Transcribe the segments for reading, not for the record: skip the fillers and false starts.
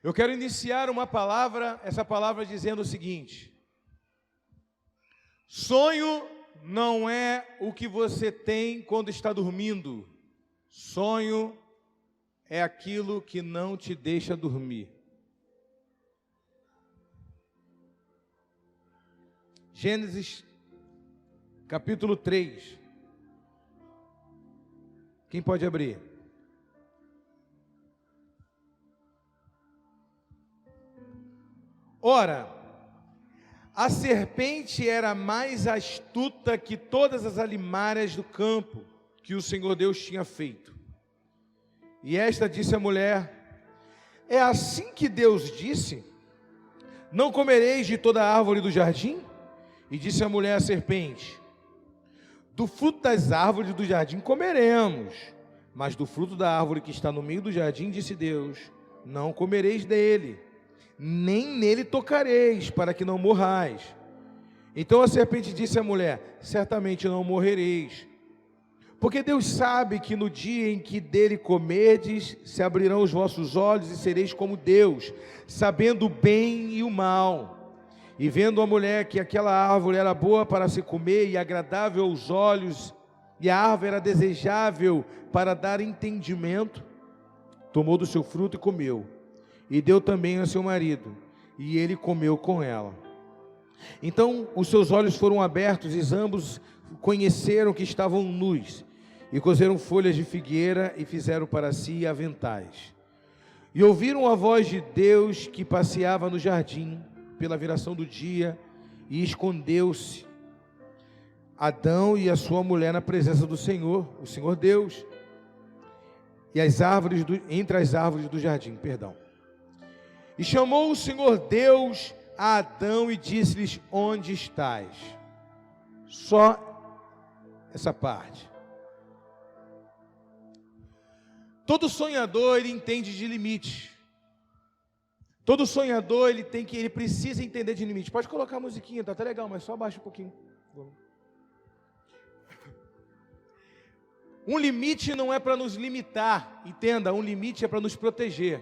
Eu quero iniciar essa palavra dizendo o seguinte: sonho não é o que você tem quando está dormindo. Sonho é aquilo que não te deixa dormir. Gênesis, capítulo 3. Quem pode abrir? Ora, a serpente era mais astuta que todas as alimárias do campo que o Senhor Deus tinha feito. E esta disse à mulher: é assim que Deus disse: não comereis de toda a árvore do jardim? E disse a mulher à serpente: do fruto das árvores do jardim comeremos, mas do fruto da árvore que está no meio do jardim, disse Deus, não comereis dele, nem nele tocareis, para que não morrais. Então a serpente disse à mulher: certamente não morrereis, porque Deus sabe que no dia em que dele comerdes, se abrirão os vossos olhos e sereis como Deus, sabendo o bem e o mal. E vendo a mulher que aquela árvore era boa para se comer e agradável aos olhos, e a árvore era desejável para dar entendimento, tomou do seu fruto e comeu, e deu também ao seu marido, e ele comeu com ela. Então os seus olhos foram abertos, e ambos conheceram que estavam nus, e coseram folhas de figueira, e fizeram para si aventais. E ouviram a voz de Deus que passeava no jardim, pela viração do dia, e escondeu-se Adão e a sua mulher na presença do Senhor, o Senhor Deus, e entre as árvores do jardim, E chamou o Senhor Deus a Adão e disse-lhes: onde estás? Só essa parte. Todo sonhador, ele entende de limite. Todo sonhador, ele precisa entender de limite. Pode colocar a musiquinha, tá até legal, mas só abaixa um pouquinho. Um limite não é para nos limitar, entenda, um limite é para nos proteger.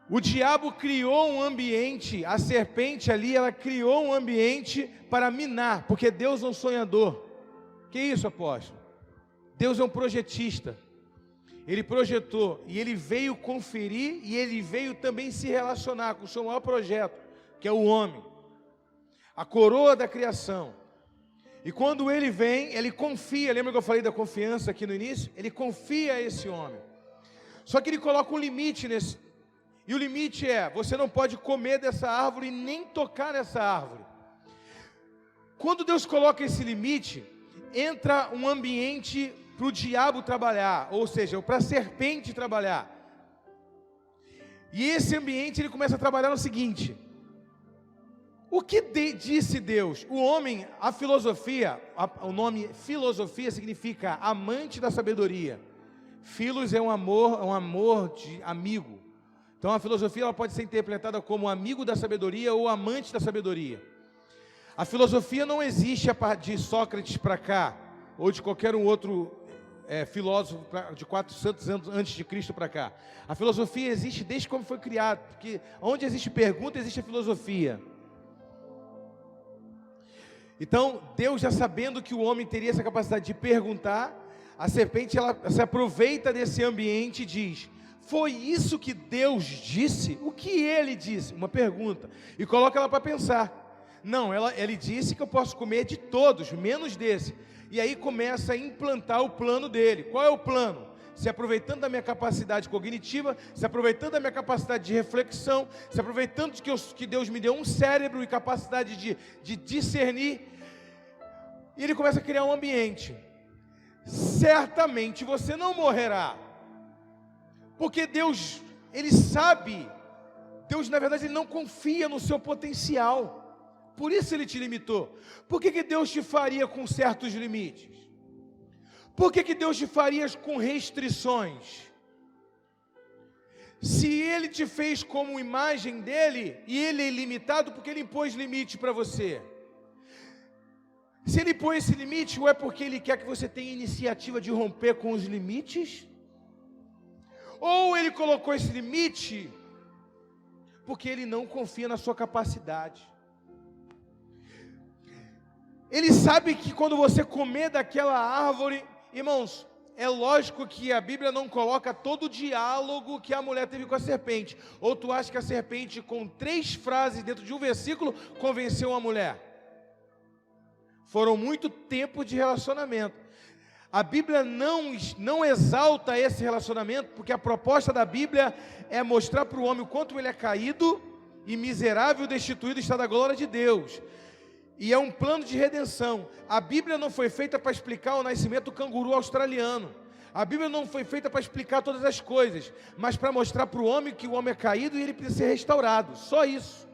O diabo criou um ambiente, a serpente ali, ela criou um ambiente para minar, porque Deus é um sonhador. Que isso, apóstolo? Deus é um projetista. Ele projetou, e ele veio conferir, e ele veio também se relacionar com o seu maior projeto, que é o homem, a coroa da criação. E quando ele vem, ele confia, lembra que eu falei da confiança aqui no início? Ele confia a esse homem. Só que ele coloca um limite nesse, e o limite é: você não pode comer dessa árvore, nem tocar nessa árvore. Quando Deus coloca esse limite, entra um ambiente para o diabo trabalhar, ou seja, para a serpente trabalhar. E esse ambiente ele começa a trabalhar no seguinte: o que disse Deus? O homem, a filosofia, o nome filosofia significa amante da sabedoria. Filos é um amor de amigo. Então a filosofia ela pode ser interpretada como amigo da sabedoria ou amante da sabedoria. A filosofia não existe a partir de Sócrates para cá, ou de qualquer um outro filósofo de 400 anos antes de Cristo para cá. A filosofia existe desde como foi criado, porque onde existe pergunta, existe a filosofia. Então, Deus, já sabendo que o homem teria essa capacidade de perguntar, a serpente ela se aproveita desse ambiente e diz: foi isso que Deus disse? O que ele disse? Uma pergunta. E coloca ela para pensar. Não, ele disse que eu posso comer de todos, menos desse. E aí começa a implantar o plano dele. Qual é o plano? Se aproveitando da minha capacidade cognitiva, se aproveitando da minha capacidade de reflexão, se aproveitando que Deus me deu um cérebro e capacidade de discernir, e ele começa a criar um ambiente. Certamente você não morrerá, porque Deus, ele sabe, Deus na verdade ele não confia no seu potencial. Por isso ele te limitou. Por que Deus te faria com certos limites? Por que Deus te faria com restrições? Se ele te fez como imagem dele, e ele é ilimitado, porque ele impôs limite para você. Se ele põe esse limite, ou é porque ele quer que você tenha iniciativa de romper com os limites? Ou ele colocou esse limite porque ele não confia na sua capacidade. Ele sabe que quando você comer daquela árvore, irmãos, é lógico que a Bíblia não coloca todo o diálogo que a mulher teve com a serpente. Ou tu acha que a serpente, com 3 frases dentro de um versículo, convenceu a mulher? Foram muito tempo de relacionamento. A Bíblia não exalta esse relacionamento, porque a proposta da Bíblia é mostrar para o homem o quanto ele é caído e miserável, destituído está da glória de Deus. E é um plano de redenção. A Bíblia não foi feita para explicar o nascimento do canguru australiano. A Bíblia não foi feita para explicar todas as coisas, mas para mostrar para o homem que o homem é caído e ele precisa ser restaurado. Só isso.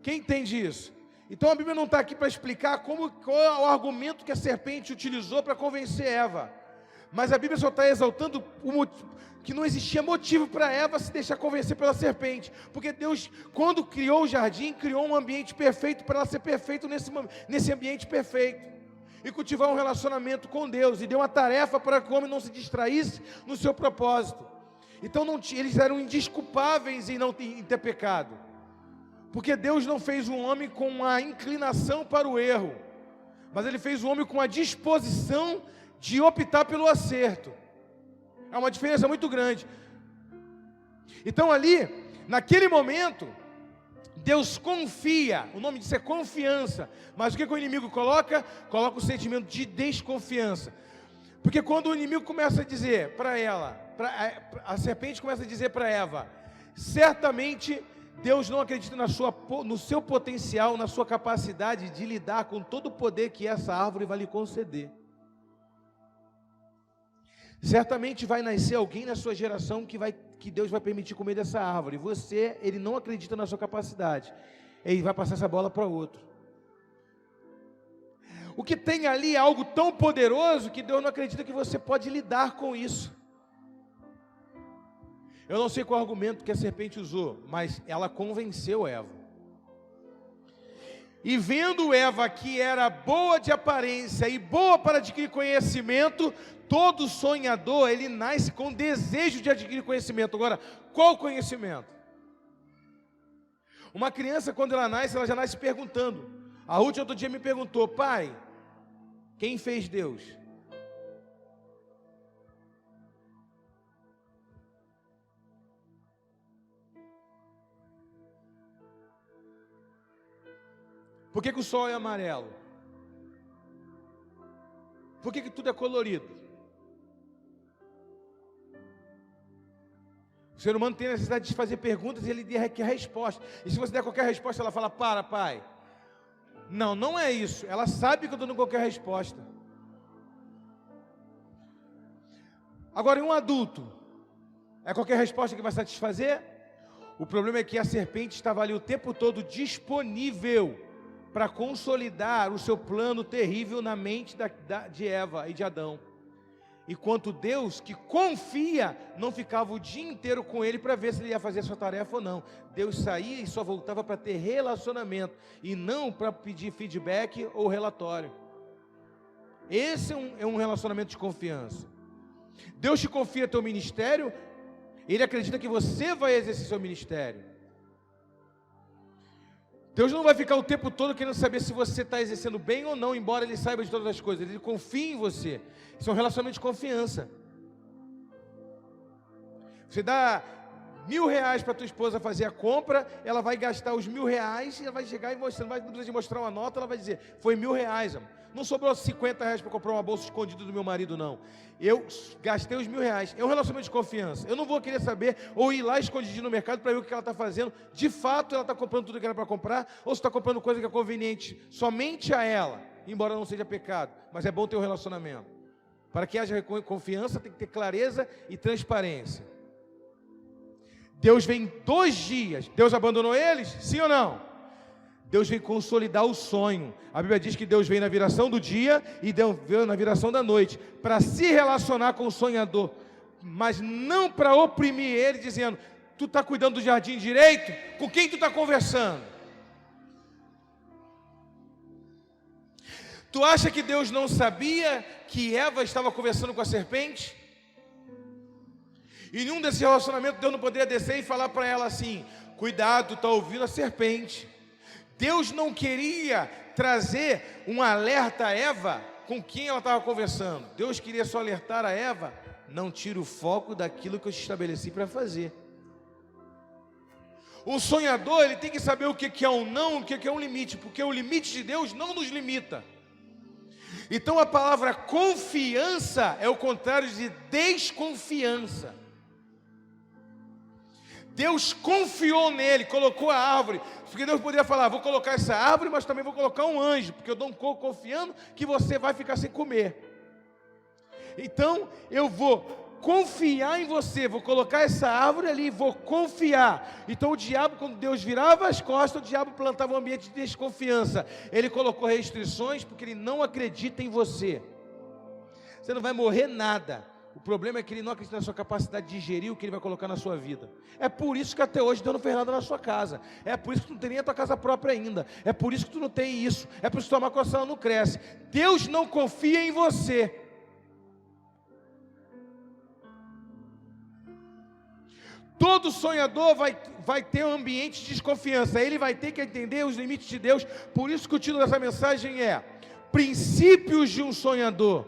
Quem entende isso? Então a Bíblia não está aqui para explicar qual é o argumento que a serpente utilizou para convencer Eva. Mas a Bíblia só está exaltando que não existia motivo para Eva se deixar convencer pela serpente. Porque Deus, quando criou o jardim, criou um ambiente perfeito para ela ser perfeita nesse ambiente perfeito. E cultivar um relacionamento com Deus. E deu uma tarefa para que o homem não se distraísse no seu propósito. Então eles eram indesculpáveis em ter pecado. Porque Deus não fez um homem com uma inclinação para o erro, mas Ele fez um homem com a disposição de optar pelo acerto. É uma diferença muito grande. Então ali, naquele momento, Deus confia, o nome disso é confiança, mas o que o inimigo coloca? Coloca o sentimento de desconfiança. Porque quando o inimigo começa a dizer para ela, a serpente começa a dizer para Eva, certamente Deus não acredita no seu potencial, na sua capacidade de lidar com todo o poder que essa árvore vai lhe conceder. Certamente vai nascer alguém na sua geração que Deus vai permitir comer dessa árvore. Ele não acredita na sua capacidade. Ele vai passar essa bola para outro. O que tem ali é algo tão poderoso que Deus não acredita que você pode lidar com isso. Eu não sei qual argumento que a serpente usou, mas ela convenceu Eva. E vendo Eva que era boa de aparência e boa para adquirir conhecimento, todo sonhador, ele nasce com desejo de adquirir conhecimento. Agora, qual conhecimento? Uma criança, quando ela nasce, ela já nasce perguntando. A Ruth outro dia me perguntou, pai, quem fez Deus? Por que o sol é amarelo? Por que tudo é colorido? O ser humano tem a necessidade de fazer perguntas e ele quer resposta. E se você der qualquer resposta, ela fala, para, pai. Não, não é isso. Ela sabe que eu estou dando qualquer resposta. Agora, em um adulto, é qualquer resposta que vai satisfazer? O problema é que a serpente estava ali o tempo todo disponível para consolidar o seu plano terrível na mente de Eva e de Adão. Enquanto Deus, que confia, não ficava o dia inteiro com ele para ver se ele ia fazer a sua tarefa ou não. Deus saía e só voltava para ter relacionamento, e não para pedir feedback ou relatório. Esse é um relacionamento de confiança. Deus te confia teu ministério, Ele acredita que você vai exercer seu ministério. Deus não vai ficar o tempo todo querendo saber se você está exercendo bem ou não, embora Ele saiba de todas as coisas. Ele confia em você. Isso é um relacionamento de confiança. Você dá R$1.000 para tua esposa fazer a compra, ela vai gastar os R$1.000 e ela vai chegar e mostrar, não precisa de mostrar uma nota, ela vai dizer, foi R$1.000, amor. Não sobrou R$50 para comprar uma bolsa escondida do meu marido, não. Eu gastei os R$1.000. É um relacionamento de confiança. Eu não vou querer saber ou ir lá escondidinho no mercado para ver o que ela está fazendo. De fato, ela está comprando tudo que era para comprar, ou se está comprando coisa que é conveniente somente a ela, embora não seja pecado. Mas é bom ter um relacionamento. Para que haja confiança, tem que ter clareza e transparência. Deus vem em 2 dias. Deus abandonou eles? Sim ou não? Deus vem consolidar o sonho. A Bíblia diz que Deus vem na viração do dia e Deus vem na viração da noite, para se relacionar com o sonhador, mas não para oprimir ele, dizendo, tu está cuidando do jardim direito? Com quem tu está conversando? Tu acha que Deus não sabia que Eva estava conversando com a serpente? E em um desses relacionamentos, Deus não poderia descer e falar para ela assim: cuidado, está ouvindo a serpente. Deus não queria trazer um alerta a Eva com quem ela estava conversando. Deus queria só alertar a Eva: não tire o foco daquilo que eu te estabeleci para fazer. O sonhador, ele tem que saber o que é um não, o que é um limite, porque o limite de Deus não nos limita. Então a palavra confiança é o contrário de desconfiança. Deus confiou nele, colocou a árvore, porque Deus poderia falar: vou colocar essa árvore, mas também vou colocar um anjo, porque eu estou confiando que você vai ficar sem comer. Então eu vou confiar em você, vou colocar essa árvore ali, vou confiar. Então o diabo, quando Deus virava as costas, o diabo plantava um ambiente de desconfiança. Ele colocou restrições porque ele não acredita em você. Você não vai morrer nada. O problema é que ele não acredita na sua capacidade de digerir o que ele vai colocar na sua vida. É por isso que até hoje Deus não fez nada na sua casa. É por isso que tu não tem nem a tua casa própria ainda. É por isso que tu não tem isso. É por isso que tua coração não cresce. Deus não confia em você. Todo sonhador vai ter um ambiente de desconfiança. Ele vai ter que entender os limites de Deus. Por isso que o título dessa mensagem é Princípios de um Sonhador.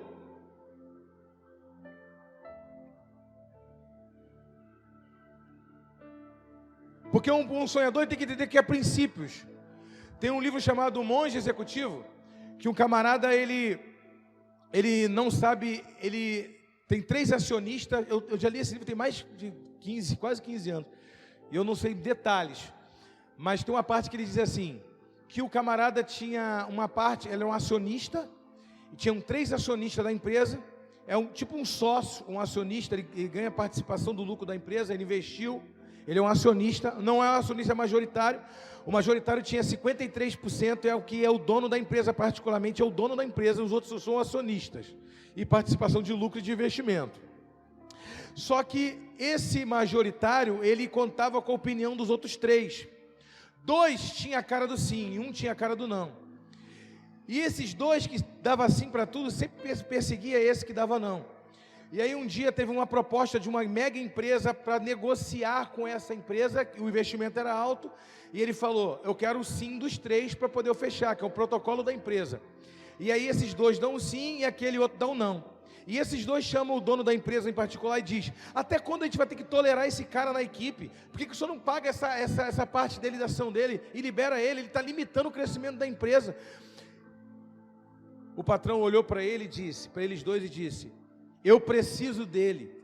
Porque um sonhador tem que entender que é princípios. Tem um livro chamado Monge Executivo, que um camarada, ele não sabe, ele tem 3 acionistas. Eu já li esse livro tem mais de 15, quase 15 anos. Eu não sei detalhes, mas tem uma parte que ele diz assim, que o camarada tinha uma parte, ele é um acionista, e tinham 3 acionistas da empresa, é tipo um sócio, um acionista, ele ganha participação do lucro da empresa, ele investiu, ele é um acionista, não é um acionista majoritário. O majoritário tinha 53%, é o que é o dono da empresa, particularmente é o dono da empresa, os outros são acionistas, e participação de lucro e de investimento. Só que esse majoritário, ele contava com a opinião dos outros 3. 2 tinha a cara do sim, e 1 tinha a cara do não. E esses 2 que davam sim para tudo, sempre perseguia esse que dava não. E aí um dia teve uma proposta de uma mega empresa para negociar com essa empresa, o investimento era alto, e ele falou: eu quero o sim dos 3 para poder fechar, que é o protocolo da empresa. E aí esses 2 dão o sim e aquele outro dá o não. E esses 2 chamam o dono da empresa em particular e diz: até quando a gente vai ter que tolerar esse cara na equipe? Por que o senhor não paga essa parte dele, da ação dele, e libera ele? Ele está limitando o crescimento da empresa. O patrão olhou para ele e disse, para eles 2 e disse: eu preciso dele.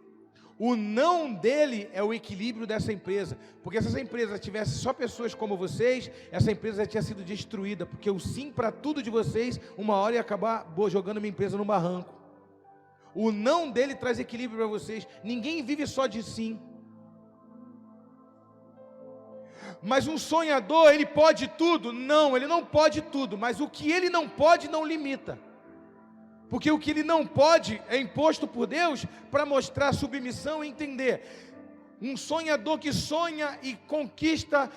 O não dele é o equilíbrio dessa empresa, porque se essa empresa tivesse só pessoas como vocês, essa empresa já tinha sido destruída, porque o sim para tudo de vocês, uma hora ia acabar jogando minha empresa no barranco. O não dele traz equilíbrio para vocês. Ninguém vive só de sim. Mas um sonhador, ele pode tudo? Não, ele não pode tudo. Mas o que ele não pode, não limita. Porque o que ele não pode é imposto por Deus para mostrar submissão e entender. Um sonhador que sonha e conquista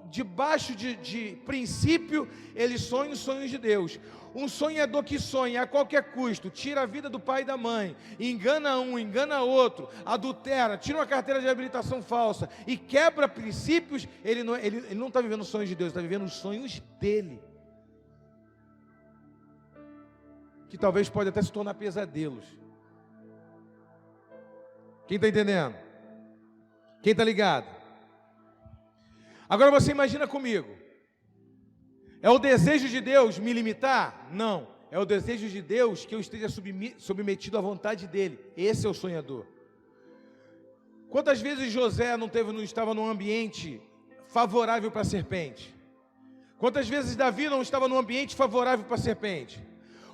debaixo de princípio, ele sonha os sonhos de Deus. Um sonhador que sonha a qualquer custo, tira a vida do pai e da mãe, engana um, engana outro, adultera, tira uma carteira de habilitação falsa e quebra princípios, ele não está vivendo os sonhos de Deus, está vivendo os sonhos dele. Que talvez pode até se tornar pesadelos. Quem está entendendo? Quem está ligado? Agora você imagina comigo. É o desejo de Deus me limitar? Não. É o desejo de Deus que eu esteja submetido à vontade dEle. Esse é o sonhador. Quantas vezes José não estava num ambiente favorável para a serpente? Quantas vezes Davi não estava num ambiente favorável para a serpente?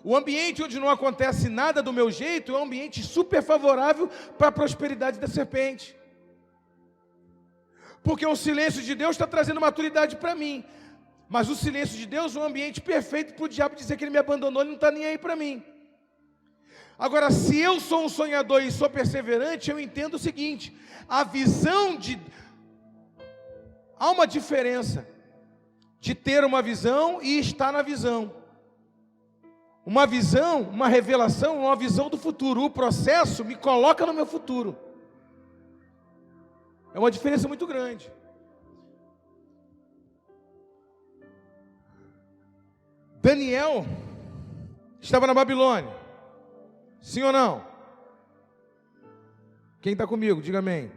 O ambiente onde não acontece nada do meu jeito é um ambiente super favorável para a prosperidade da serpente. Porque o silêncio de Deus está trazendo maturidade para mim. Mas o silêncio de Deus é um ambiente perfeito para o diabo dizer que ele me abandonou, ele não está nem aí para mim. Agora, se eu sou um sonhador e sou perseverante, eu entendo o seguinte: há uma diferença de ter uma visão e estar na visão. Uma visão, uma revelação, uma visão do futuro. O processo me coloca no meu futuro. É uma diferença muito grande. Daniel estava na Babilônia. Sim ou não? Quem está comigo, diga amém.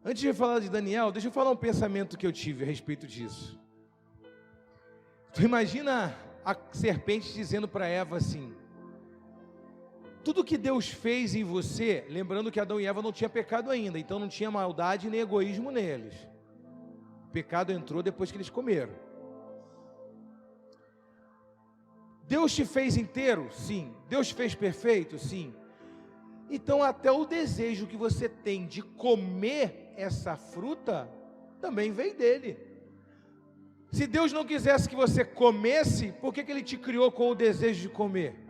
Antes de falar de Daniel, deixa eu falar um pensamento que eu tive a respeito disso. Tu imagina a serpente dizendo para Eva assim: tudo que Deus fez em você, lembrando que Adão e Eva não tinham pecado ainda, então não tinha maldade nem egoísmo neles. O pecado entrou depois que eles comeram. Deus te fez inteiro? Sim. Deus te fez perfeito? Sim. Então até o desejo que você tem de comer essa fruta, também veio dele. Se Deus não quisesse que você comesse, por que Ele te criou com o desejo de comer?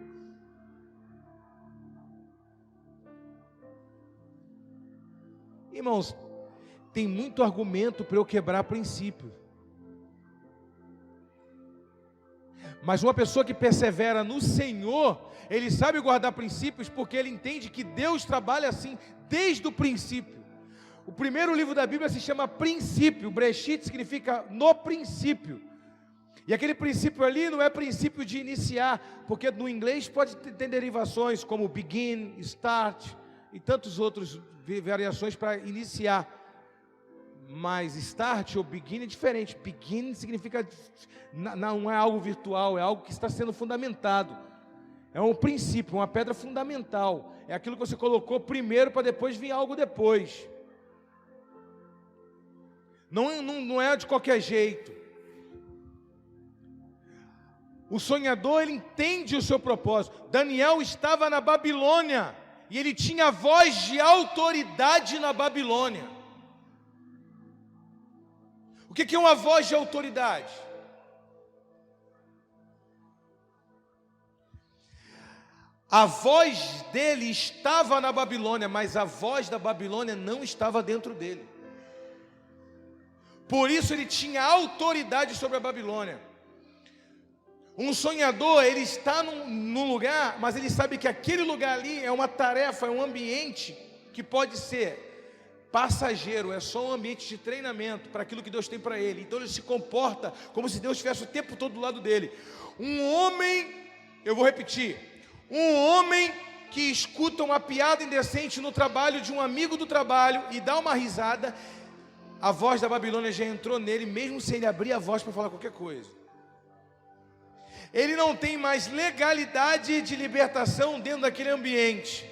Irmãos, tem muito argumento para eu quebrar princípio. Mas uma pessoa que persevera no Senhor, ele sabe guardar princípios, porque ele entende que Deus trabalha assim desde o princípio. O primeiro livro da Bíblia se chama Princípio. Breshit significa no princípio. E aquele princípio ali não é princípio de iniciar, porque no inglês pode ter derivações como begin, start e tantos outros variações para iniciar. Mas start ou begin é diferente. Begin significa, não é algo virtual, é algo que está sendo fundamentado. É um princípio, uma pedra fundamental. É aquilo que você colocou primeiro para depois vir algo depois. Não é de qualquer jeito. O sonhador, ele entende o seu propósito. Daniel estava na Babilônia e ele tinha voz de autoridade na Babilônia. O que é uma voz de autoridade? A voz dele estava na Babilônia, mas a voz da Babilônia não estava dentro dele. Por isso ele tinha autoridade sobre a Babilônia. Um sonhador, ele está num lugar, mas ele sabe que aquele lugar ali é uma tarefa, é um ambiente que pode ser passageiro, é só um ambiente de treinamento para aquilo que Deus tem para ele. Então ele se comporta como se Deus estivesse o tempo todo do lado dele. Um homem, eu vou repetir, um homem que escuta uma piada indecente no trabalho de um amigo do trabalho e dá uma risada, a voz da Babilônia já entrou nele, mesmo sem ele abrir a voz para falar qualquer coisa. Ele não tem mais legalidade de libertação dentro daquele ambiente.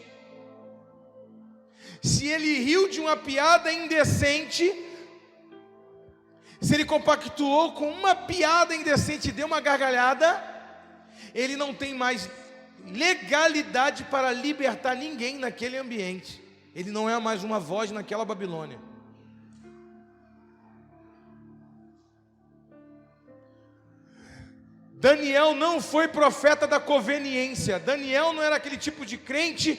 Se ele riu de uma piada indecente, se ele compactuou com uma piada indecente e deu uma gargalhada, ele não tem mais legalidade para libertar ninguém naquele ambiente. Ele não é mais uma voz naquela Babilônia. Daniel não foi profeta da conveniência. Daniel não era aquele tipo de crente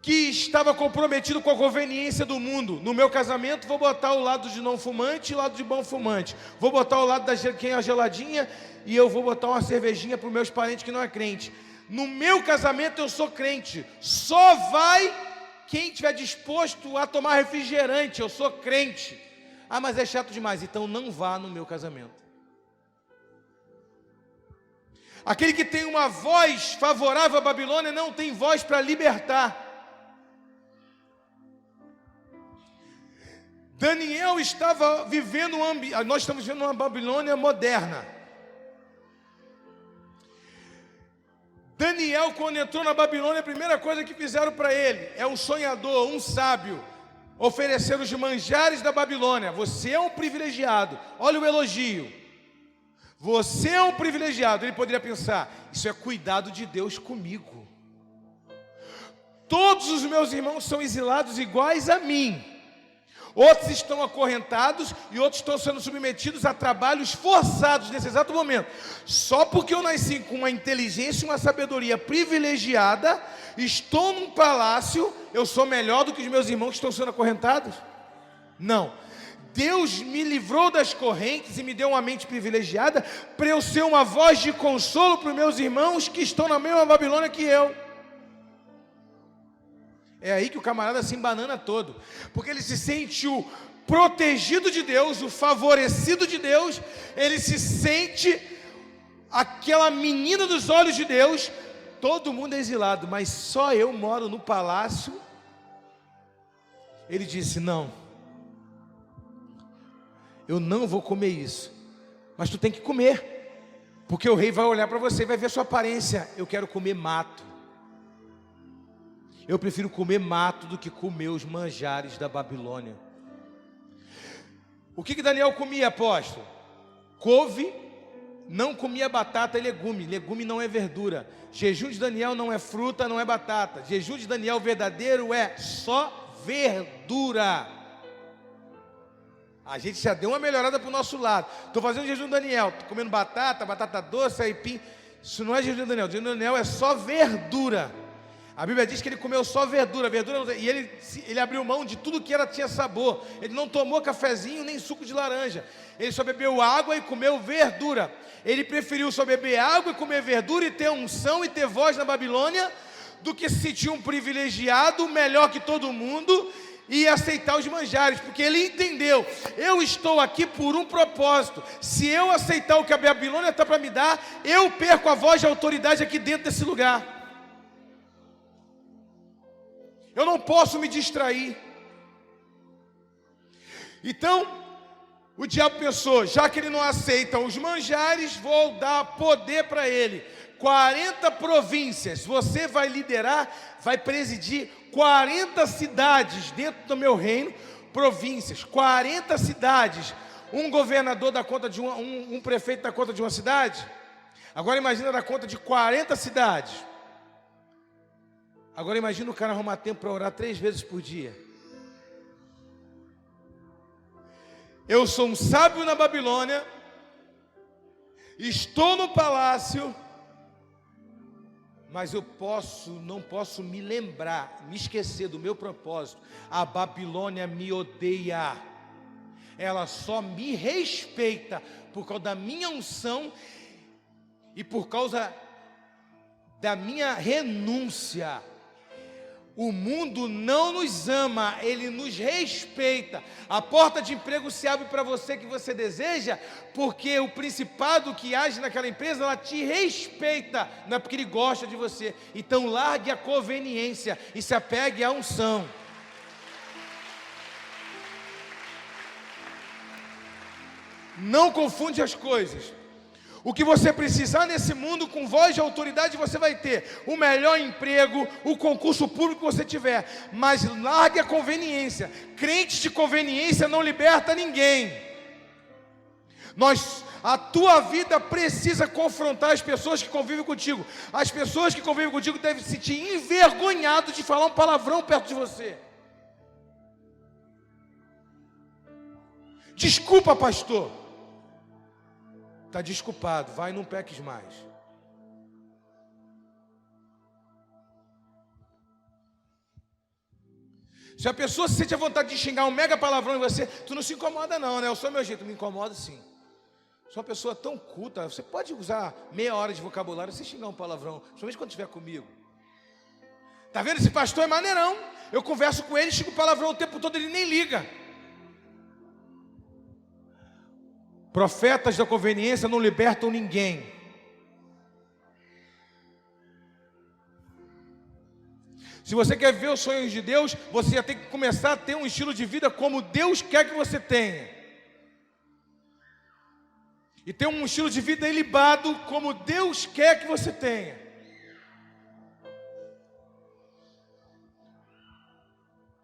que estava comprometido com a conveniência do mundo. No meu casamento vou botar o lado de não fumante e o lado de bom fumante. Vou botar o lado da quem é geladinha e eu vou botar uma cervejinha para os meus parentes que não é crente. No meu casamento eu sou crente. Só vai quem estiver disposto a tomar refrigerante. Eu sou crente. Ah, mas é chato demais. Então não vá no meu casamento. Aquele que tem uma voz favorável à Babilônia não tem voz para libertar. Daniel estava vivendo nós estamos vivendo uma Babilônia moderna. Daniel, quando entrou na Babilônia, a primeira coisa que fizeram para ele é um sonhador, um sábio, oferecer os manjares da Babilônia. Você é um privilegiado. Olha o elogio. Você é um privilegiado. Ele poderia pensar: isso é cuidado de Deus comigo. Todos os meus irmãos são exilados iguais a mim. Outros estão acorrentados e outros estão sendo submetidos a trabalhos forçados nesse exato momento. Só porque eu nasci com uma inteligência e uma sabedoria privilegiada, estou num palácio, eu sou melhor do que os meus irmãos que estão sendo acorrentados? Não. Deus me livrou das correntes e me deu uma mente privilegiada para eu ser uma voz de consolo para os meus irmãos que estão na mesma Babilônia que eu. É aí que o camarada se embanana todo, porque ele se sente o protegido de Deus, o favorecido de Deus, ele se sente aquela menina dos olhos de Deus. Todo mundo é exilado, mas só eu moro no palácio. Ele disse: não, eu não vou comer isso, mas tu tem que comer, porque o rei vai olhar para você e vai ver sua aparência. Eu quero comer mato. Eu prefiro comer mato do que comer os manjares da Babilônia. O que Daniel comia, apóstolo? Couve, não comia batata e legume. Legume não é verdura. Jejum de Daniel não é fruta, não é batata. Jejum de Daniel verdadeiro é só verdura. A gente já deu uma melhorada para o nosso lado. Estou fazendo jejum de Daniel, estou comendo batata, batata doce, aipim. Isso não é jejum de Daniel. Jejum de Daniel é só verdura. A Bíblia diz que ele comeu só verdura, e ele abriu mão de tudo que tinha sabor. Ele não tomou cafezinho nem suco de laranja. Ele só bebeu água e comeu verdura. Ele preferiu só beber água e comer verdura e ter unção e ter voz na Babilônia, do que se sentir um privilegiado, melhor que todo mundo, e aceitar os manjares, porque ele entendeu: eu estou aqui por um propósito. Se eu aceitar o que a Babilônia está para me dar, eu perco a voz de autoridade aqui dentro desse lugar. Eu não posso me distrair. Então, o diabo pensou: já que ele não aceita os manjares, vou dar poder para ele. 40 províncias, você vai liderar, vai presidir 40 cidades dentro do meu reino. Províncias, 40 cidades. Um governador dá conta de um prefeito dá conta de uma cidade. Agora imagina dar conta de 40 cidades. Agora imagina o cara arrumar tempo para orar 3 vezes por dia. Eu sou um sábio na Babilônia, estou no palácio, mas não posso me lembrar, me esquecer do meu propósito. A Babilônia me odeia. Ela só me respeita por causa da minha unção e por causa da minha renúncia. O mundo não nos ama, ele nos respeita. A porta de emprego se abre para você que você deseja, porque o principado que age naquela empresa, ela te respeita, não é porque ele gosta de você. Então largue a conveniência e se apegue à unção. Não confunde as coisas. O que você precisar nesse mundo, com voz de autoridade, você vai ter o melhor emprego, o concurso público que você tiver, mas largue a conveniência. Crente de conveniência não liberta ninguém. A tua vida precisa confrontar as pessoas que convivem contigo. As pessoas que convivem contigo devem se sentir envergonhadas de falar um palavrão perto de você. Desculpa, pastor. Está desculpado, vai e não peques mais. Se a pessoa se sente a vontade de xingar um mega palavrão em você, tu não se incomoda não, né? Eu sou meu jeito, me incomodo sim. Sou uma pessoa tão culta, você pode usar meia hora de vocabulário sem xingar um palavrão, principalmente quando estiver comigo. Tá vendo? Esse pastor é maneirão. Eu converso com ele, xingo palavrão o tempo todo, ele nem liga. Profetas da conveniência não libertam ninguém. Se você quer ver os sonhos de Deus, você já tem que começar a ter um estilo de vida como Deus quer que você tenha. E ter um estilo de vida ilibado como Deus quer que você tenha.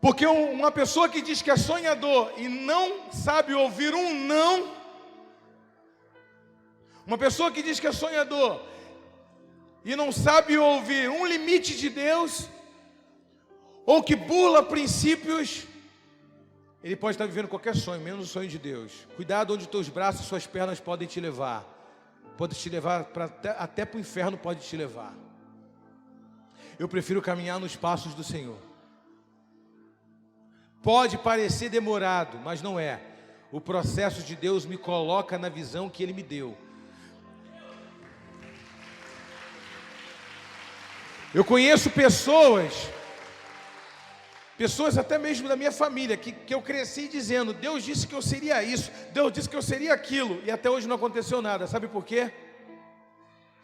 Porque uma pessoa que diz que é sonhador e não sabe ouvir um não, uma pessoa que diz que é sonhador e não sabe ouvir um limite de Deus, ou que burla princípios, ele pode estar vivendo qualquer sonho, menos o sonho de Deus. Cuidado onde teus braços e suas pernas podem te levar. Pode te levar até para o inferno, pode te levar. Eu prefiro caminhar nos passos do Senhor. Pode parecer demorado, mas não é. O processo de Deus me coloca na visão que Ele me deu. Eu conheço pessoas Pessoas até mesmo da minha família, que eu cresci dizendo, Deus disse que eu seria isso, Deus disse que eu seria aquilo, e até hoje não aconteceu nada. Sabe por quê?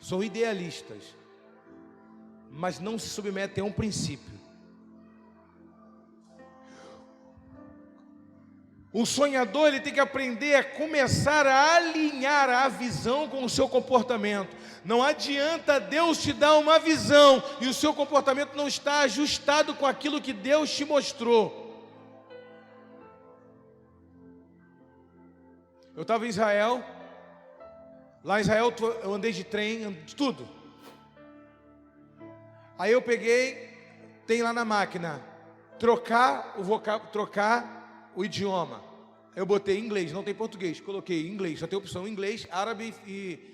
São idealistas, mas não se submetem a um princípio. O sonhador, ele tem que aprender a começar a alinhar a visão com o seu comportamento. Não adianta Deus te dar uma visão e o seu comportamento não está ajustado com aquilo que Deus te mostrou. Eu estava em Israel. Lá em Israel eu andei de trem, de tudo. Aí eu peguei, tem lá na máquina, trocar o idioma. Eu botei inglês, não tem português. Coloquei inglês, só tem opção inglês, árabe e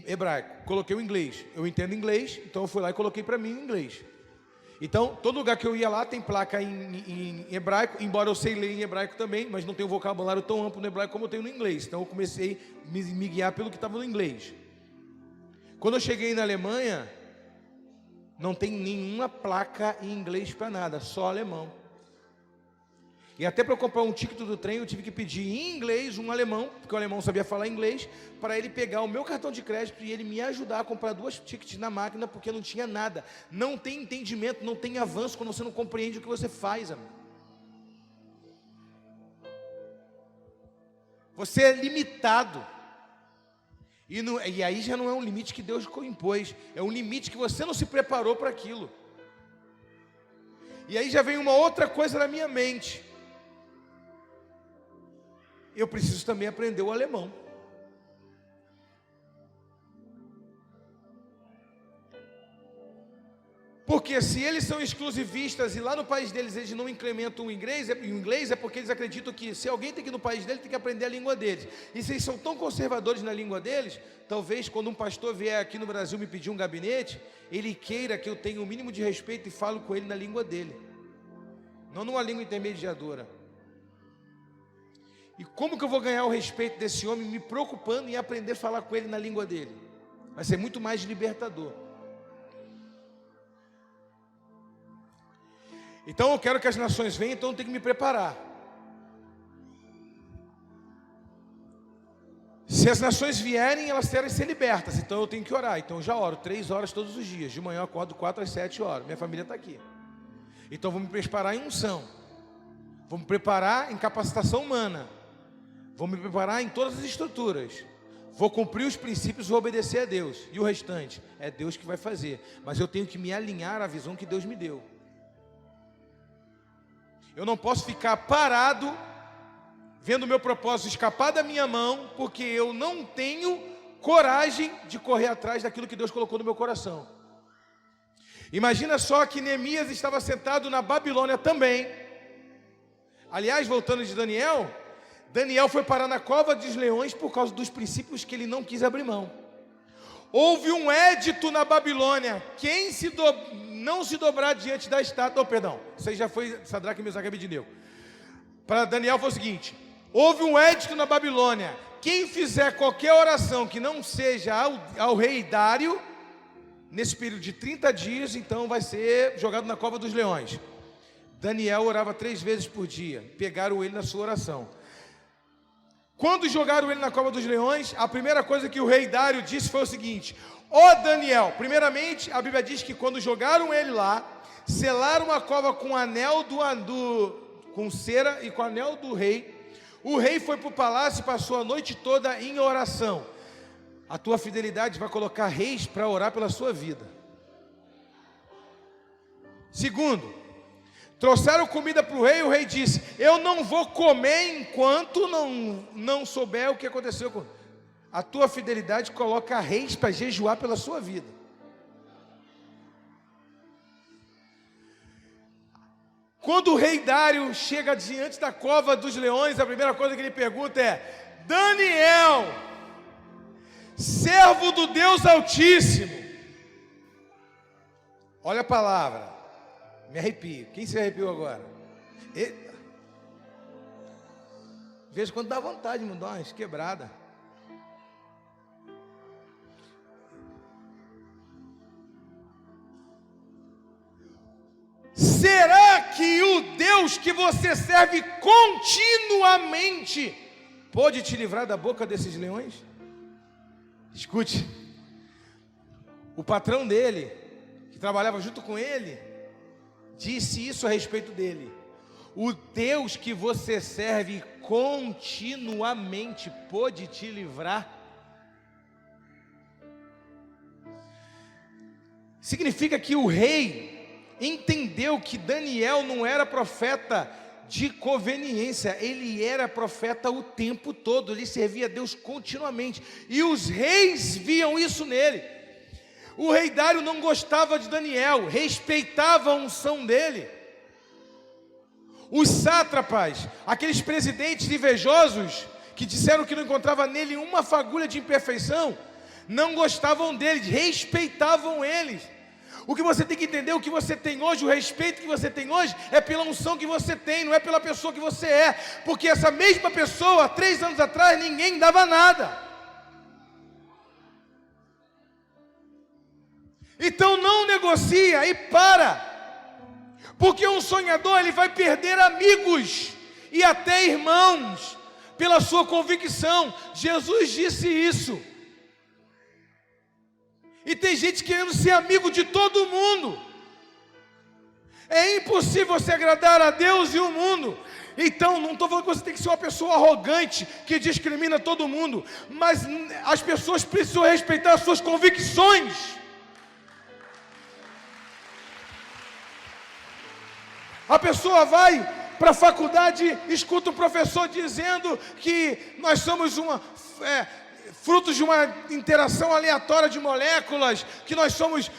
hebraico. Coloquei o inglês. Eu entendo inglês, então eu fui lá e coloquei para mim em inglês. Então, todo lugar que eu ia lá tem placa em hebraico, embora eu sei ler em hebraico também, mas não tenho um vocabulário tão amplo no hebraico como eu tenho no inglês. Então eu comecei a me guiar pelo que estava no inglês. Quando eu cheguei na Alemanha, não tem nenhuma placa em inglês para nada, só alemão. E até para eu comprar um ticket do trem, eu tive que pedir em inglês um alemão, porque o alemão sabia falar inglês, para ele pegar o meu cartão de crédito e ele me ajudar a comprar 2 tickets na máquina, porque não tinha nada. Não tem entendimento, não tem avanço quando você não compreende o que você faz, amigo. Você é limitado. E aí já não é um limite que Deus impôs, é um limite que você não se preparou para aquilo. E aí já vem uma outra coisa na minha mente. Eu preciso também aprender o alemão. Porque se eles são exclusivistas e lá no país deles eles não incrementam o inglês é porque eles acreditam que se alguém tem que ir no país deles, tem que aprender a língua deles. E se eles são tão conservadores na língua deles, talvez quando um pastor vier aqui no Brasil me pedir um gabinete, ele queira que eu tenha o mínimo de respeito e falo com ele na língua dele, não numa língua intermediadora. E como que eu vou ganhar o respeito desse homem me preocupando em aprender a falar com ele na língua dele? Vai ser muito mais libertador. Então eu quero que as nações venham, então eu tenho que me preparar. Se as nações vierem, elas querem ser libertas, então eu tenho que orar. Então eu já oro 3 horas todos os dias. De manhã eu acordo 4 às 7 horas. Minha família está aqui. Então vou me preparar em unção. Vou me preparar em capacitação humana. Vou me preparar em todas as estruturas. Vou cumprir os princípios, vou obedecer a Deus. E o restante é Deus que vai fazer. Mas eu tenho que me alinhar à visão que Deus me deu. Eu não posso ficar parado, vendo o meu propósito escapar da minha mão, porque eu não tenho coragem de correr atrás daquilo que Deus colocou no meu coração. Imagina só que Neemias estava sentado na Babilônia também. Aliás, voltando de Daniel foi parar na cova dos leões por causa dos princípios que ele não quis abrir mão. Houve um édito na Babilônia: quem não se dobrar diante da estátua, isso aí já foi Sadraque, Mesaque e Abednego. Para Daniel foi o seguinte: houve um édito na Babilônia: quem fizer qualquer oração que não seja ao rei Dário, nesse período de 30 dias, então vai ser jogado na cova dos leões. Daniel orava 3 vezes por dia, pegaram ele na sua oração. Quando jogaram ele na cova dos leões, a primeira coisa que o rei Dário disse foi o seguinte: ó Daniel, primeiramente a Bíblia diz que quando jogaram ele lá, selaram a cova com anel com cera e com anel do rei. O rei foi para o palácio e passou a noite toda em oração. A tua fidelidade vai colocar reis para orar pela sua vida. Segundo, trouxeram comida para o rei disse: eu não vou comer enquanto não souber o que aconteceu com... A tua fidelidade coloca reis para jejuar pela sua vida. Quando o rei Dário chega diante da cova dos leões, a primeira coisa que ele pergunta é: Daniel, servo do Deus Altíssimo. Olha a palavra. Me arrepio. Quem se arrepiou agora? Eita. Veja quando dá vontade de mudar uma quebrada. Deus que você serve continuamente pode te livrar da boca desses leões? Escute, o patrão dele, que trabalhava junto com ele, disse isso a respeito dele: o Deus que você serve continuamente pode te livrar. Significa que o rei entendeu que Daniel não era profeta de conveniência, ele era profeta o tempo todo, ele servia a Deus continuamente, e os reis viam isso nele. O rei Dário não gostava de Daniel, respeitava a unção dele. Os sátrapas, aqueles presidentes invejosos, que disseram que não encontrava nele uma fagulha de imperfeição, não gostavam dele, respeitavam eles. O que você tem que entender, o que você tem hoje, o respeito que você tem hoje, é pela unção que você tem, não é pela pessoa que você é. Porque essa mesma pessoa, 3 anos atrás, ninguém dava nada. Então não negocia e para. Porque um sonhador, ele vai perder amigos e até irmãos pela sua convicção. Jesus disse isso. E tem gente querendo ser amigo de todo mundo. É impossível você agradar a Deus e o mundo. Então, não estou falando que você tem que ser uma pessoa arrogante, que discrimina todo mundo. Mas as pessoas precisam respeitar as suas convicções. A pessoa vai para a faculdade, escuta um professor dizendo que nós somos frutos de uma interação aleatória de moléculas, que nós somos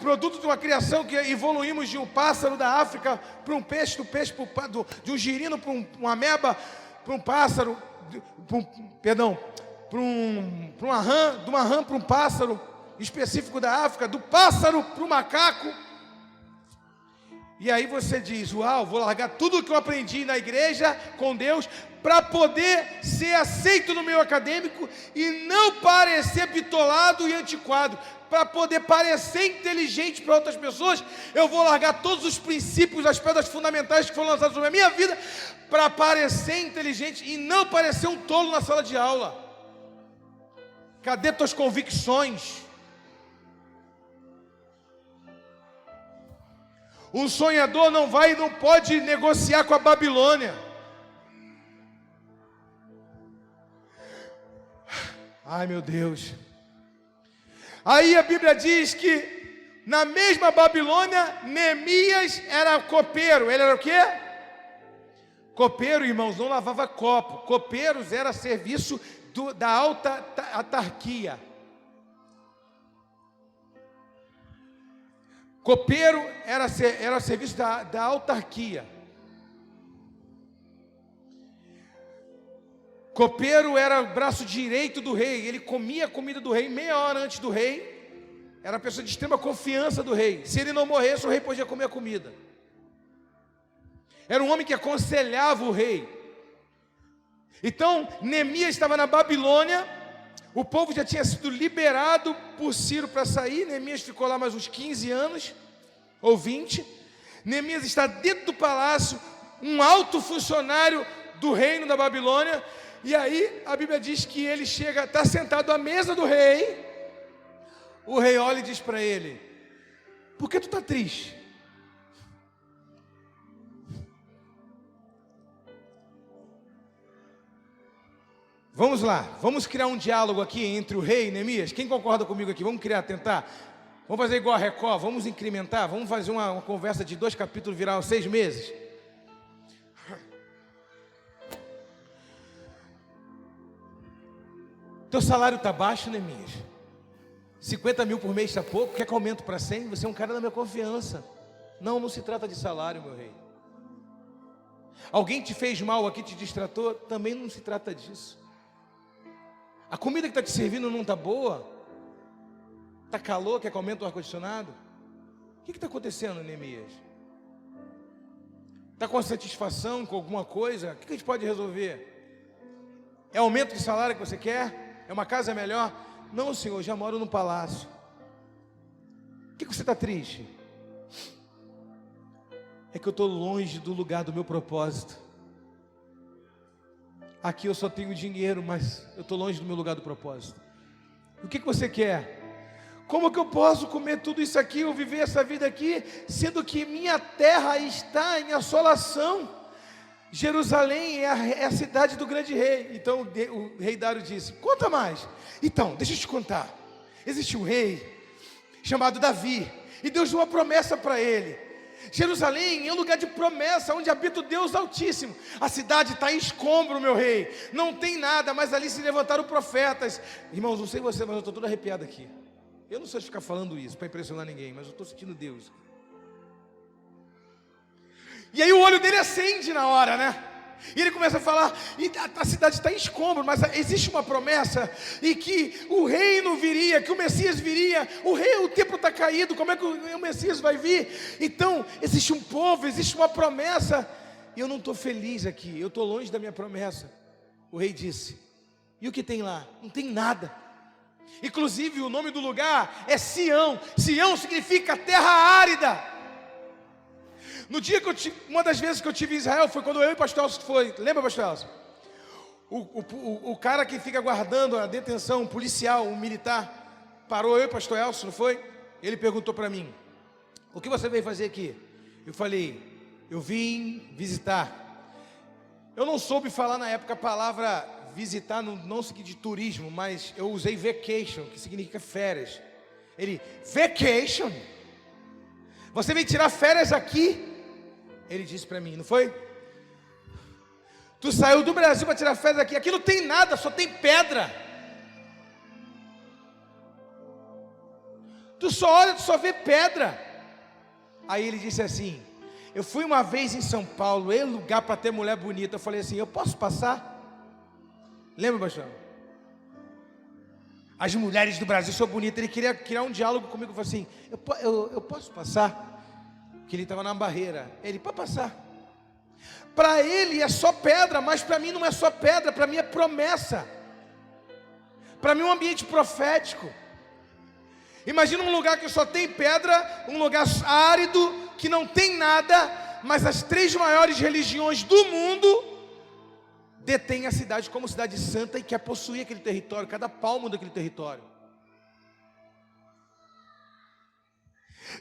produto de uma criação que evoluímos de um pássaro da África para um peixe, de um girino para uma ameba, para um pássaro, de uma rã para um pássaro específico da África, do pássaro para o macaco. E aí você diz: uau, vou largar tudo que eu aprendi na igreja com Deus para poder ser aceito no meio acadêmico e não parecer bitolado e antiquado. Para poder parecer inteligente para outras pessoas, eu vou largar todos os princípios, as pedras fundamentais que foram lançadas sobre a minha vida, para parecer inteligente e não parecer um tolo na sala de aula. Cadê tuas convicções? Um sonhador não pode negociar com a Babilônia. Ai, meu Deus. Aí a Bíblia diz que na mesma Babilônia, Neemias era copeiro. Ele era o quê? Copeiro, irmãos, não lavava copo. Copeiros era serviço da alta autarquia. Copeiro era serviço da autarquia. Copeiro era o braço direito do rei. Ele comia a comida do rei meia hora antes do rei. Era uma pessoa de extrema confiança do rei. Se ele não morresse, o rei podia comer a comida. Era um homem que aconselhava o rei. Então, Neemias estava na Babilônia. O povo já tinha sido liberado por Ciro para sair. Neemias ficou lá mais uns 15 anos, ou 20. Neemias está dentro do palácio, um alto funcionário do reino da Babilônia. E aí a Bíblia diz que ele chega, está sentado à mesa do rei. O rei olha e diz para ele: por que tu está triste? Vamos lá, vamos criar um diálogo aqui entre o rei e Neemias. Quem concorda comigo aqui? Vamos tentar. Vamos fazer igual a Record, vamos incrementar. Vamos fazer uma conversa de 2 capítulos virar 6 meses. Teu salário está baixo, Neemias. 50 mil por mês está pouco. Quer que aumento para 100? Você é um cara da minha confiança. Não se trata de salário, meu rei. Alguém te fez mal aqui, te distratou? Também não se trata disso. A comida que está te servindo não está boa? Está calor, quer que aumente o ar-condicionado? O que está acontecendo, Neemias? Está com satisfação com alguma coisa? O que a gente pode resolver? É aumento de salário que você quer? É uma casa melhor? Não, senhor, eu já moro no palácio. Por que você está triste? é que eu estou longe do lugar do meu propósito. Aqui eu só tenho dinheiro, mas eu estou longe do meu lugar do propósito. O que você quer? Como que eu posso comer tudo isso aqui, ou viver essa vida aqui, sendo que minha terra está em assolação? Jerusalém é a cidade do grande rei. Então o rei Dário disse: conta mais. Então, deixa eu te contar. Existe um rei chamado Davi, e Deus deu uma promessa para ele. Jerusalém é um lugar de promessa, onde habita o Deus Altíssimo. A cidade está em escombro, meu rei, não tem nada, mas ali se levantaram profetas. Irmãos, não sei você, mas eu estou todo arrepiado aqui. Eu não sei ficar falando isso para impressionar ninguém, mas eu estou sentindo Deus. E aí o olho dele acende na hora, né? E ele começa a falar, e a cidade está em escombro, mas existe uma promessa, e que o reino viria, que o Messias viria. O templo está caído, como é que o Messias vai vir? Então, existe um povo, existe uma promessa, e eu não estou feliz aqui, eu estou longe da minha promessa. O rei disse: e o que tem lá? Não tem nada. Inclusive o nome do lugar é Sião. Sião significa terra árida. No dia que uma das vezes que eu estive em Israel foi quando eu e o pastor Elcio foi. Lembra, pastor Elcio? O cara que fica guardando a detenção, um policial, um militar, parou eu e o pastor Elcio, não foi? Ele perguntou para mim: o que você veio fazer aqui? Eu falei: eu vim visitar. Eu não soube falar na época a palavra visitar, não de turismo, mas eu usei vacation, que significa férias. Ele: vacation? Você veio tirar férias aqui? Ele disse para mim, não foi? Tu saiu do Brasil para tirar férias aqui. Aqui não tem nada, só tem pedra. Tu só olha, tu só vê pedra. Aí ele disse assim: eu fui uma vez em São Paulo, é lugar para ter mulher bonita. Eu falei assim: eu posso passar? Lembra, Baixão? As mulheres do Brasil são bonitas. Ele queria criar um diálogo comigo. Eu falei assim: eu posso passar? Que ele estava na barreira. Ele: pode passar. Para ele é só pedra, mas para mim não é só pedra, para mim é promessa. Para mim é um ambiente profético. Imagina um lugar que só tem pedra, um lugar árido, que não tem nada, mas as 3 maiores religiões do mundo detêm a cidade como cidade santa e quer possuir aquele território, cada palmo daquele território.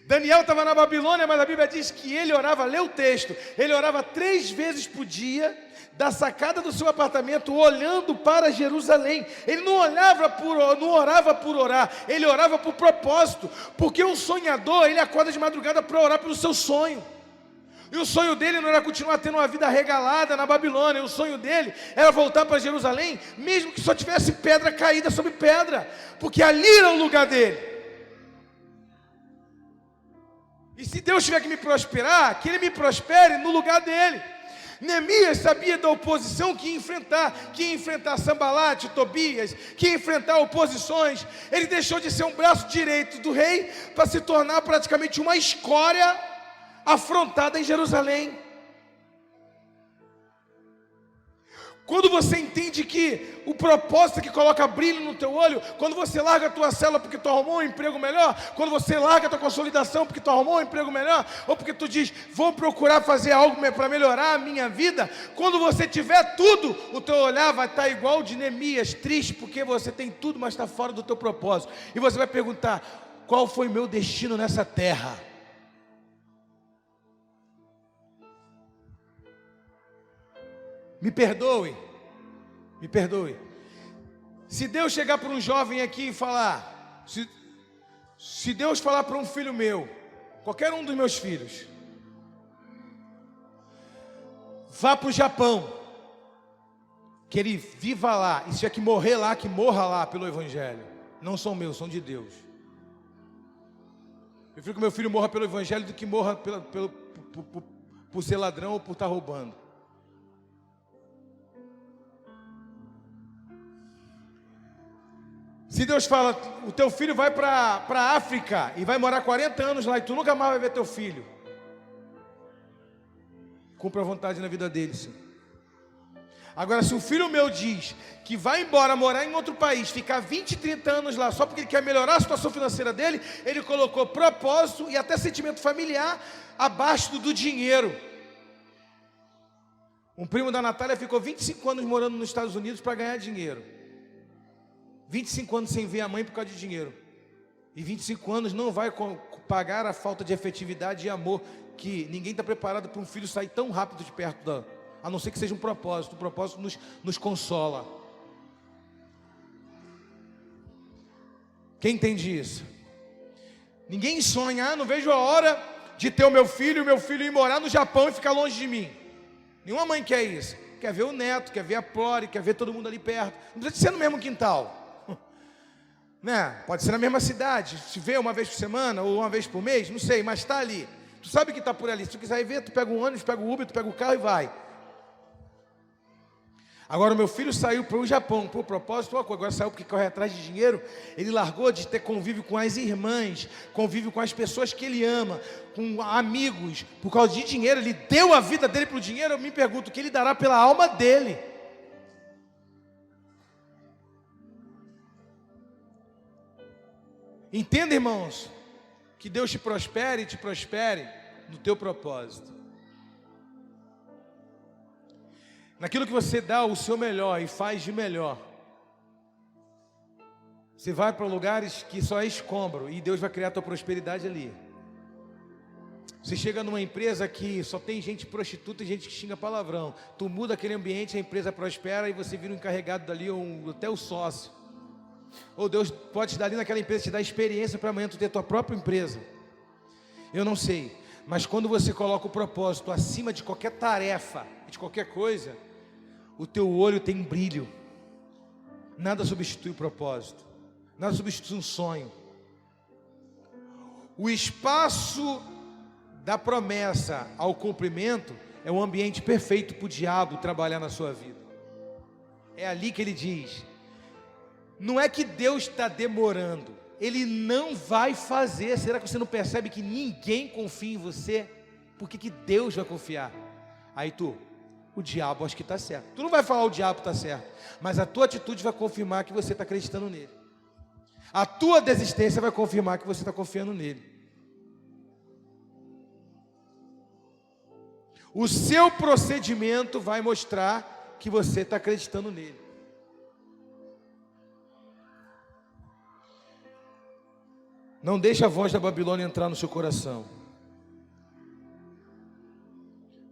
Daniel estava na Babilônia, mas a Bíblia diz que ele orava, lê o texto, ele orava 3 vezes por dia, da sacada do seu apartamento, olhando para Jerusalém. Ele não orava por orar, ele orava por propósito, porque um sonhador, ele acorda de madrugada para orar pelo seu sonho. E o sonho dele não era continuar tendo uma vida regalada na Babilônia, o sonho dele era voltar para Jerusalém, mesmo que só tivesse pedra caída sobre pedra, porque ali era o lugar dele. E se Deus tiver que me prosperar, que Ele me prospere no lugar dele. Neemias sabia da oposição que ia enfrentar Sambalate, Tobias, que ia enfrentar oposições. Ele deixou de ser um braço direito do rei para se tornar praticamente uma escória afrontada em Jerusalém. Quando você entende que o propósito é que coloca brilho no teu olho, quando você larga a tua célula porque tu arrumou um emprego melhor, quando você larga a tua consolidação porque tu arrumou um emprego melhor, ou porque tu diz, vou procurar fazer algo para melhorar a minha vida, quando você tiver tudo, o teu olhar vai estar igual de Neemias, triste porque você tem tudo, mas está fora do teu propósito. E você vai perguntar, qual foi meu destino nessa terra? Me perdoe. Se Deus chegar para um jovem aqui e falar, se Deus falar para um filho meu, qualquer um dos meus filhos, vá para o Japão, que ele viva lá, e se tiver que morrer lá, que morra lá pelo Evangelho. Não são meus, são de Deus. Eu prefiro que meu filho morra pelo Evangelho do que morra por ser ladrão ou por estar roubando. Se Deus fala, o teu filho vai para a África e vai morar 40 anos lá e tu nunca mais vai ver teu filho, cumpra a vontade na vida dele, sim. Agora, se o filho meu diz que vai embora morar em outro país, ficar 20, 30 anos lá, só porque ele quer melhorar a situação financeira dele, ele colocou propósito e até sentimento familiar abaixo do dinheiro. Um primo da Natália ficou 25 anos morando nos Estados Unidos para ganhar dinheiro. 25 anos sem ver a mãe por causa de dinheiro. E 25 anos não vai pagar a falta de efetividade e amor, que ninguém está preparado para um filho sair tão rápido de perto a não ser que seja um propósito. O propósito nos consola. Quem entende isso? Ninguém sonha, não vejo a hora de ter o meu filho ir morar no Japão e ficar longe de mim. Nenhuma mãe quer isso. Quer ver o neto, quer ver a prole, quer ver todo mundo ali perto. Não precisa ser no mesmo quintal, né? Pode ser na mesma cidade, se vê uma vez por semana ou uma vez por mês, não sei, mas está ali. Tu sabe que está por ali. Se tu quiser ir ver, tu pega o ônibus, pega o Uber, tu pega o carro e vai. Agora o meu filho saiu para o Japão, por propósito, agora saiu porque corre atrás de dinheiro. Ele largou de ter convívio com as irmãs, convívio com as pessoas que ele ama, com amigos, por causa de dinheiro. Ele deu a vida dele para o dinheiro. Eu me pergunto, o que ele dará pela alma dele? Entenda, irmãos, que Deus te prospere no teu propósito. Naquilo que você dá o seu melhor e faz de melhor. Você vai para lugares que só é escombro e Deus vai criar a tua prosperidade ali. Você chega numa empresa que só tem gente prostituta e gente que xinga palavrão. Tu muda aquele ambiente, a empresa prospera e você vira um encarregado dali, ou até o sócio. Ou Deus pode te dar ali naquela empresa, te dar experiência para amanhã tu ter a tua própria empresa. Eu não sei, mas quando você coloca o propósito acima de qualquer tarefa, de qualquer coisa, o teu olho tem brilho. Nada substitui o propósito, nada substitui um sonho. O espaço da promessa ao cumprimento é um ambiente perfeito para o diabo trabalhar na sua vida. É ali que ele diz: não é que Deus está demorando, Ele não vai fazer. Será que você não percebe que ninguém confia em você? Por que Deus vai confiar? Aí o diabo acha que está certo. Tu não vai falar o diabo está certo, mas a tua atitude vai confirmar que você está acreditando nele. A tua desistência vai confirmar que você está confiando nele. O seu procedimento vai mostrar que você está acreditando nele. Não deixe a voz da Babilônia entrar no seu coração.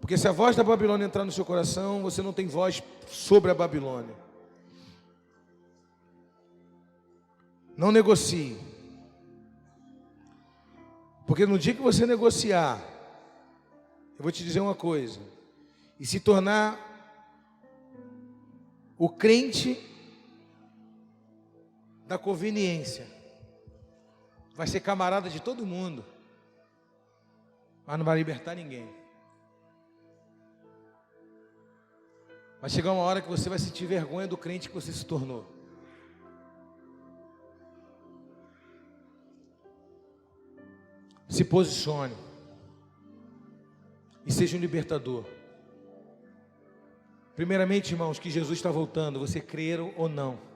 Porque se a voz da Babilônia entrar no seu coração, você não tem voz sobre a Babilônia. Não negocie. Porque no dia que você negociar, eu vou te dizer uma coisa, e se tornar o crente da conveniência, vai ser camarada de todo mundo, mas não vai libertar ninguém. Vai chegar uma hora que você vai sentir vergonha do crente que você se tornou. Se posicione e seja um libertador. Primeiramente, irmãos, que Jesus está voltando, você crer ou não.